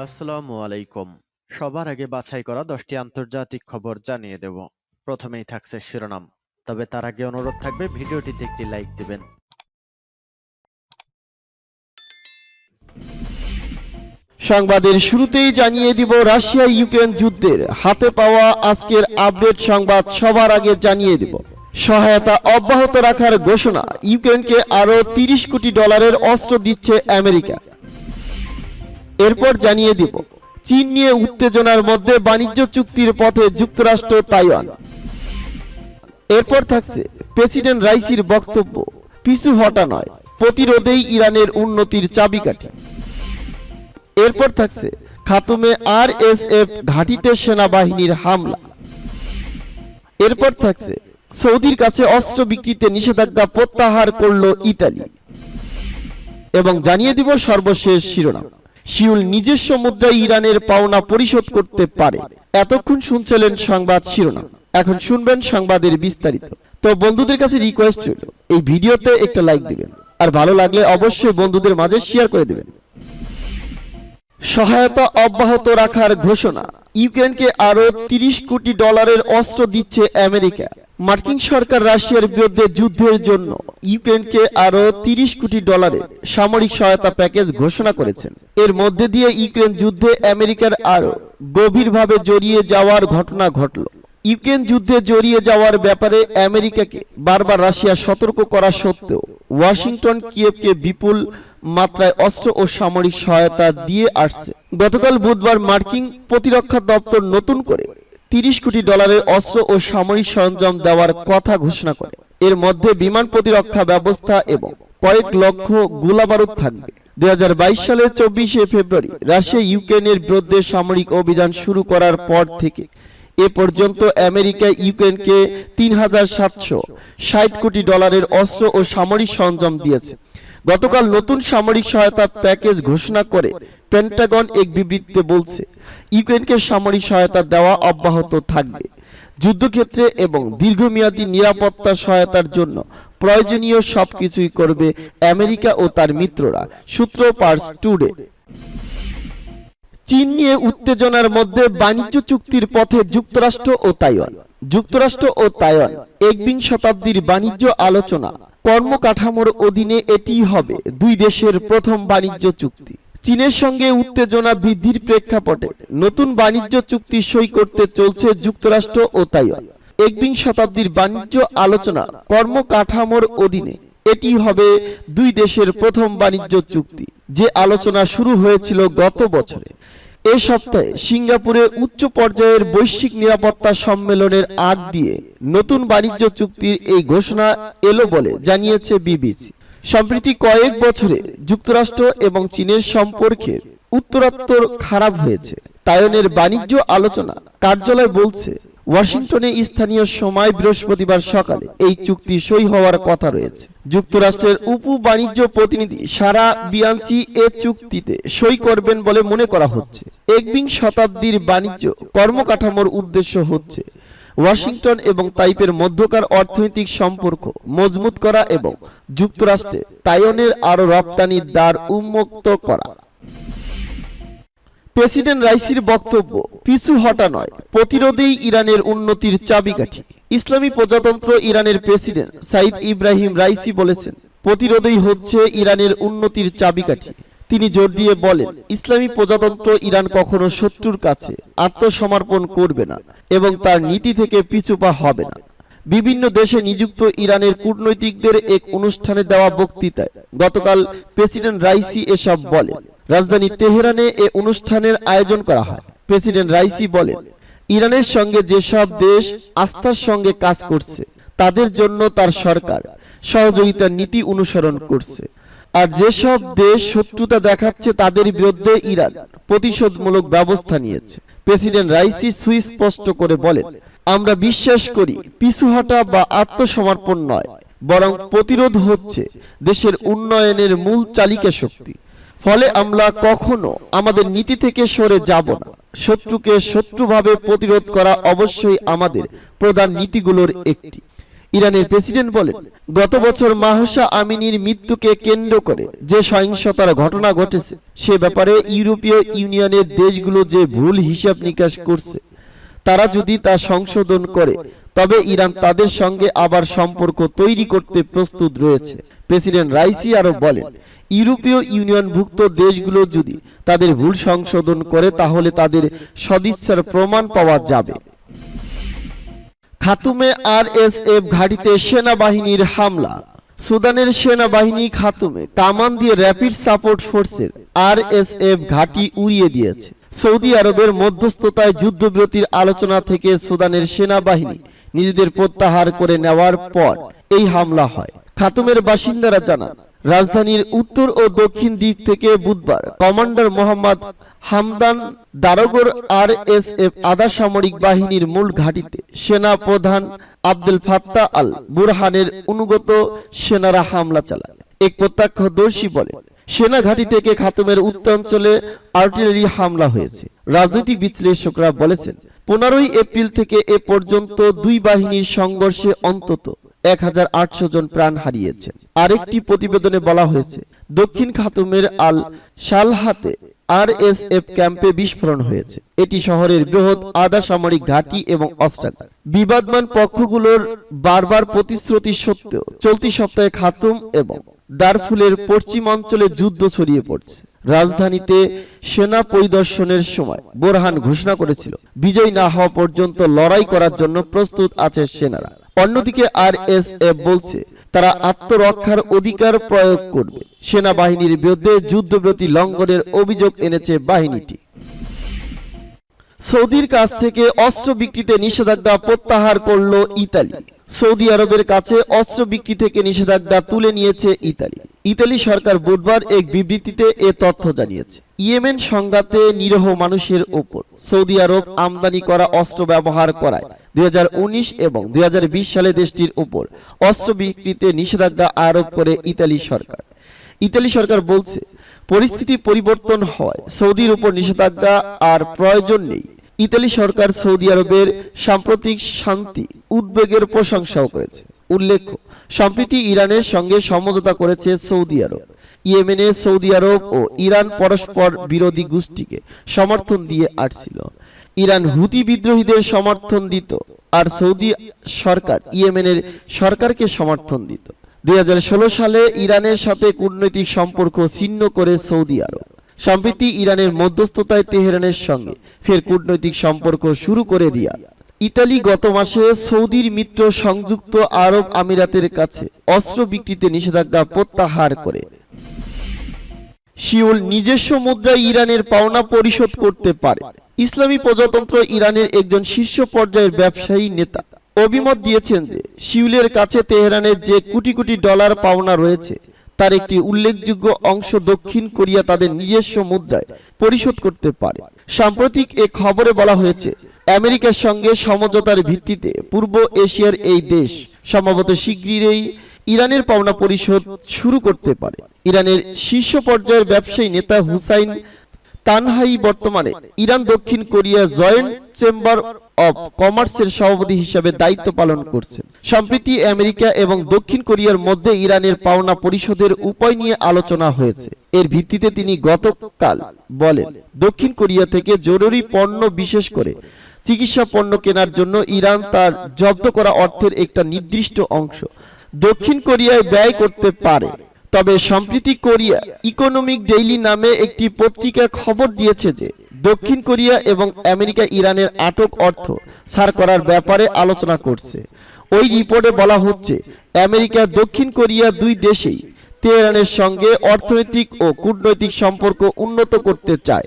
আসসালামু আলাইকুম। সবার আগে বাছাই করা 10টি আন্তর্জাতিক খবর জানিয়ে দেব। প্রথমেই থাকছে শিরোনাম। তবে তার আগে অনুরোধ থাকবে ভিডিওটিতে একটি লাইক দিবেন। সংবাদের শুরুতেই জানিয়ে দিব রাশিয়া ইউক্রেন যুদ্ধের হাতে পাওয়া আজকের আপডেট সংবাদ সবার আগে জানিয়ে দিব। সহায়তা অব্যাহত রাখার ঘোষণা, ইউক্রেনকে আরো 30 কোটি ডলারের অস্ত্র দিচ্ছে আমেরিকা। এরপর জানিয়ে দিব চীন নিয়ে উত্তেজনার মধ্যে বাণিজ্য চুক্তির পথে যুক্তরাষ্ট্র তাইওয়ান। এরপর থাকছে প্রেসিডেন্ট রাইসির বক্তব্য, পিছু হটা নয়, প্রতিরোধেই ইরানের উন্নতির চাবিকাঠি। এরপর থাকছে খাতুমে আরএসএফ ঘাঁটিতে সেনাবাহিনীর হামলা। এরপর থাকছে সৌদির কাছে অস্ত্র বিক্রিতে নিষেধাজ্ঞা প্রত্যাহার করল ইতালি। এবং জানিয়ে দিব সর্বশেষ শিরোনাম, সিউল নিজস্ব মুদ্রায় ইরানের পাওনা পরিশোধ করতে পারে। এতক্ষণ শুনছিলেন সংবাদ শিরোনাম, এখন শুনবেন সংবাদের বিস্তারিত। তো বন্ধুদের কাছে রিকোয়েস্ট রইল এই ভিডিওতে একটা লাইক দিবেন, আর ভালো লাগলে অবশ্যই বন্ধুদের মাঝে শেয়ার করে দিবেন। সহায়তা অব্যাহত রাখার ঘোষণা, ইউক্রেনকে আরো 30 কোটি ডলারের অস্ত্র দিচ্ছে আমেরিকা। মার্কিন সরকার রাশিয়ার বিরুদ্ধে যুদ্ধের জন্য ইউক্রেনকে আরো 30 কোটি ডলারের সামরিক সহায়তা প্যাকেজ ঘোষণা করেছেন। এর মধ্যে দিয়ে ইউক্রেন যুদ্ধে আমেরিকার আরো গভীরভাবে জড়িয়ে যাওয়ার ঘটনা ঘটল। ইউক্রেন যুদ্ধে জড়িয়ে যাওয়ার ব্যাপারে আমেরিকাকে বারবার রাশিয়া সতর্ক করা সত্ত্বেও ওয়াশিংটন কিয়েভকে বিপুল মাত্রায় অস্ত্র ও সামরিক সহায়তা দিয়ে আসছে। গতকাল বুধবার মার্কিন প্রতিরক্ষা দপ্তর নতুন করে 30 কোটি ডলারের অস্ত্র ও সামরিক সরঞ্জাম দেওয়ার কথা ঘোষণা করে। এর মধ্যে বিমান প্রতিরক্ষা ব্যবস্থা এবং কয়েক লক্ষ গোলাবারুদ থাকবে। 2022 সালের 24শে ফেব্রুয়ারি রাশিয়া ইউক্রেনের বিরুদ্ধে সামরিক অভিযান শুরু করার পর থেকে এ পর্যন্ত আমেরিকা ইউক্রেনকে 3760 কোটি ডলারের অস্ত্র ও সামরিক সরঞ্জাম দিয়েছে। গতকাল নতুন সামরিক সহায়তা প্যাকেজ ঘোষণা করে পেন্টাগন এক বিবৃতিতে বলছে, ইউক্রেনকে সামরিক সহায়তা দেওয়া অব্যাহত থাকবে। যুদ্ধক্ষেত্রে এবং দীর্ঘমেয়াদী নিরাপত্তা সহায়তার জন্য প্রয়োজনীয় সবকিছুই করবে আমেরিকা ও তার মিত্ররা, সূত্র পার্স টুডে। চীন নিয়ে উত্তেজনার মধ্যে বাণিজ্য চুক্তির পথে যুক্তরাষ্ট্র ও তাইওয়ান। যুক্তরাষ্ট্র ও তাইওয়ান একবিংশ শতাব্দীর বাণিজ্য আলোচনা কর্মকাঠামোর অধীনে এটি হবে দুই দেশের প্রথম বাণিজ্য চুক্তি। চীনের সঙ্গে উত্তেজনা বৃদ্ধির প্রেক্ষাপটে নতুন বাণিজ্য চুক্তি সই করতে চলছে যুক্তরাষ্ট্র ও তাইওয়ান। একবিংশ শতাব্দীর বাণিজ্য আলোচনা কর্মকাঠামোর অধীনে এটি হবে দুই দেশের প্রথম বাণিজ্য চুক্তি, যে আলোচনা শুরু হয়েছিল গত বছরে। এ সপ্তাহে সিঙ্গাপুরে উচ্চ পর্যায়ের বৈশ্বিক নিরাপত্তা সম্মেলনের আগ দিয়ে নতুন বাণিজ্য চুক্তির এই ঘোষণা এলো বলে জানিয়েছে বিবিসি। সম্প্রতি কয়েক বছরে যুক্তরাষ্ট্র এবং চীনের সম্পর্কের উত্তরোত্তর খারাপ হয়েছে। তাইওয়ানের বাণিজ্য আলোচনা কার্যালয় বলছে, ওয়াশিংটনে স্থানীয় সময় বৃহস্পতিবার সকালে এই চুক্তি সই হওয়ার কথা রয়েছে। যুক্তরাষ্ট্রের উপ বাণিজ্য প্রতিনিধি সারা বিয়াঞ্চি এ চুক্তিতে সই করবেন বলে মনে করা হচ্ছে। একবিংশ শতাব্দীর বাণিজ্য কর্মকাঠামোর উদ্দেশ্য হচ্ছে ওয়াশিংটন এবং তাইপের মধ্যকার অর্থনৈতিক সম্পর্ক মজবুত করা এবং যুক্তরাষ্ট্রে তাইওয়ানের আরো রপ্তানির দ্বার উন্মুক্ত করা। প্রেসিডেন্ট রাইসির বক্তব্য, পিছু হটা নয়, প্রতিরোধেই ইরানের উন্নতির চাবিকাঠি। ইসলামী প্রজাতন্ত্র ইরানের প্রেসিডেন্ট সাইদ ইব্রাহিম রাইসি বলেছেন, প্রতিরোধেই হচ্ছে ইরানের উন্নতির চাবিকাঠি। তিনি জোর দিয়ে বলেন, ইসলামী প্রজাতন্ত্র ইরান কখনো শত্রুর কাছে আত্মসমর্পণ করবে না এবং তার নীতি থেকে পিছুপা হবে না। বিভিন্ন দেশে নিযুক্ত ইরানের কূটনৈতিকদের এক অনুষ্ঠানে দেওয়া বক্তৃতায় গতকাল প্রেসিডেন্ট রাইসি এসব বলেন। রাজধানী তেহরানে এ অনুষ্ঠানের আয়োজন করা হয়। প্রেসিডেন্ট রাইসি বলেন, ইরানের সঙ্গে যেসব দেশ আস্থার সঙ্গে কাজ করছে তাদের জন্য তার সরকার সহযোগিতার নীতি অনুসরণ করছে, আর যেসব দেশ শত্রুতা দেখাচ্ছে তাদের বিরুদ্ধে ইরান প্রতিশোধমূলক ব্যবস্থা নিয়েছে। প্রেসিডেন্ট রাইসি সুস্পষ্ট করে বলেন, আমরা বিশ্বাস করি পিছু হটা বা আত্মসমর্পণ নয়, বরং প্রতিরোধ হচ্ছে দেশের উন্নয়নের মূল চালিকা শক্তি। ফলে আমরা কখনো আমাদের নীতি থেকে সরে যাব না। শত্রুকে শত্রুভাবে প্রতিরোধ করা অবশ্যই আমাদের প্রধান নীতিগুলোর একটি। ইরানের প্রেসিডেন্ট বলেন, গত বছর মাহসা আমিনির মৃত্যুকে কেন্দ্র করে যে সহিংসতার ঘটনা ঘটেছে সে ব্যাপারে ইউরোপীয় ইউনিয়নের দেশগুলো যে ভুল হিসাব নিকাশ করছে তারা যদি তা সংশোধন করে তবে ইরান তাদের সঙ্গে আবার সম্পর্ক তৈরি করতে প্রস্তুত রয়েছে। প্রেসিডেন্ট রাইসি আরো বলেন, ইউরোপীয় ইউনিয়নভুক্ত দেশগুলো যদি তাদের ভুল সংশোধন করে তাহলে তাদের সদিচ্ছার প্রমাণ পাওয়া যাবে। খাতুমে আরএসএফ ঘাঁটিতে সেনাবাহিনীর হামলা। সুদানের সেনাবাহিনী খাতুমে কামান দিয়ে র্যাপিড সাপোর্ট ফোর্সের আরএসএফ ঘাঁটি উড়িয়ে দিয়েছে। সৌদি আরবের মধ্যস্থতায় যুদ্ধবিরতির আলোচনা থেকে সুদানের সেনাবাহিনী নিজেদের প্রত্যাহার করে নেওয়ার পর এই হামলা হয়। খাতুমের বাসিন্দারা জানান, রাজধানীর উত্তর ও দক্ষিণ দিক থেকে বুধবার কমান্ডার মোহাম্মদ হামদান দারোগর আরএসএফ আধা সামরিক বাহিনীর মূল ঘাঁটিতে সেনা প্রধান আব্দুল ফাত্তাহ আল বুরহানের অনুগত সেনারা হামলা চালায়। এক প্রত্যক্ষদর্শী বলে, সেনা ঘাঁটি থেকে খাতুমের উত্তরাঞ্চলে আর্টিলারি হামলা হয়েছে। রাজনৈতিক বিশ্লেষকরা বলেছেন, 15 এপ্রিল থেকে এ পর্যন্ত দুই বাহিনীর সংঘর্ষে অন্তত 1800 জন প্রাণ হারিয়েছেন। আরেকটি প্রতিবেদনে বলা হয়েছে, দক্ষিণ খাতুমের আল শালহাতে আরএসএফ ক্যাম্পে বিস্ফোরণ হয়েছে। এটি শহরের বৃহৎ আধা সামরিক ঘাঁটি এবং অস্ত্রাগার। বিবাদমান পক্ষগুলোর বারবার প্রতিশ্রুতি সত্ত্বেও চলতি সপ্তাহে খাতুম এবং দারফুলের পশ্চিমাঞ্চলে যুদ্ধ ছড়িয়ে পড়ছে। রাজধানীতে সেনা পরিদর্শনের সময় বোরহান ঘোষণা করেছিল, বিজয় না হওয়া পর্যন্ত লড়াই করার জন্য প্রস্তুত আছে সেনারা। অন্যদিকে আরএসএফ বলছে তারা আত্মরক্ষার অধিকার প্রয়োগ করবে। সেনাবাহিনীর বিরুদ্ধে যুদ্ধবিরতি লঙ্ঘনের অভিযোগ এনেছে বাহিনীটি। সৌদির কাছ থেকে অস্ত্র বিক্রিতে নিষেধাজ্ঞা প্রত্যাহার করল ইতালি। সৌদি আরবের কাছে অস্ত্র বিক্রি থেকে নিষেধাজ্ঞা তুলে নিয়েছে ইতালি। ইতালি সরকার বুধবার এক বিবৃতিতে এ তথ্য জানিয়েছে। ইয়েমেন সংঘাতে নিরীহ মানুষের ওপর সৌদি আরব আমদানি করা অস্ত্র ব্যবহার করায় 2019 এবং 2020 সালে দেশটির উপর অস্ত্র বিক্রিতে নিষেধাজ্ঞা আরোপ করে ইতালি সরকার। ইতালি সরকার বলছে, পরিস্থিতি পরিবর্তন হয় সৌদির উপর নিষেধাজ্ঞা আর প্রয়োজন নেই। ইতালি সরকার সৌদি আরবের সাম্প্রতিক শান্তি উদ্বেগের প্রশংসাও করেছে। উল্লেখ্য, সম্প্রতি ইরানের সঙ্গে সমঝোতা করেছে সৌদি আরব। ইয়েমেনে সৌদি আরব ও ইরান পরস্পর বিরোধী গোষ্ঠীকে সমর্থন দিয়ে আসছিল। ইরান হুতি বিদ্রোহীদের সমর্থন দিত আর সৌদি সরকার ইয়েমেনের সরকারকে সমর্থন দিত। 2016 সালে ইরানের সাথে কূটনৈতিক সম্পর্ক ছিন্ন করে সৌদি আরব। সম্প্রতি ইরানের মধ্যস্থতায় তেহরানের সঙ্গে ফের কূটনৈতিক সম্পর্ক শুরু করে রিয়াদ। ইতালি গত মাসে সৌদির মিত্র সংযুক্ত আরব আমিরাতের কাছে অস্ত্র বিক্রিতে নিষেধাজ্ঞা প্রত্যাহার করে। সিউল নিজস্ব মুদ্রায় ইরানের পাওনা পরিশোধ করতে পারে। ইসলামী প্রজাতন্ত্র ইরানের একজন শীর্ষ পর্যায়ের ব্যবসায়ী নেতা অভিমত দিয়েছেন যে সিউলের কাছে তেহরানের যে কোটি কোটি ডলার পাওনা রয়েছে তার একটি উল্লেখযোগ্য অংশ দক্ষিণ কোরিয়া তাদের নিজস্ব মুদ্রায় পরিশোধ করতে পারে। সাম্প্রতিক এ খবরে বলা হয়েছে, আমেরিকার সঙ্গে সমঝোতার ভিত্তিতে পূর্ব এশিয়ার এই দেশ সম্ভবত শীঘ্রই ইরানের পাওনা পরিশোধ শুরু করতে পারে। ইরানের শীর্ষ পর্যায়ের ব্যবসায়ী নেতা হুসাইন তানহাই বর্তমানে ইরান দক্ষিণ কোরিয়া জয়েন্ট চেম্বার অব কমার্সের সভাপতি হিসেবে দায়িত্ব পালন করছেন। সম্প্রতি আমেরিকা এবং দক্ষিণ কোরিয়ার মধ্যে ইরানের পাওনা পরিশোধের উপায় নিয়ে আলোচনা হয়েছে। এর ভিত্তিতে তিনি গতকাল বলেন, দক্ষিণ কোরিয়া থেকে জরুরি পণ্য বিশেষ করে চিকিৎসা পণ্য কেনার জন্য ইরান তার জব্দ করা অর্থের একটা নির্দিষ্ট অংশ দক্ষিণ কোরিয়ায় ব্যয় করতে পারে। তবে সম্প্রতি কোরিয়া ইকোনমিক ডেইলি নামে একটি পত্রিকা খবর দিয়েছে যে দক্ষিণ কোরিয়া এবং আমেরিকা ইরানের আটক অর্থ ছাড় করার ব্যাপারে আলোচনা করছে। ওই রিপোর্টে বলা হচ্ছে, আমেরিকা দক্ষিণ কোরিয়া দুই দেশেই তেহরানের সঙ্গে অর্থনৈতিক ও কূটনৈতিক সম্পর্ক উন্নত করতে চায়।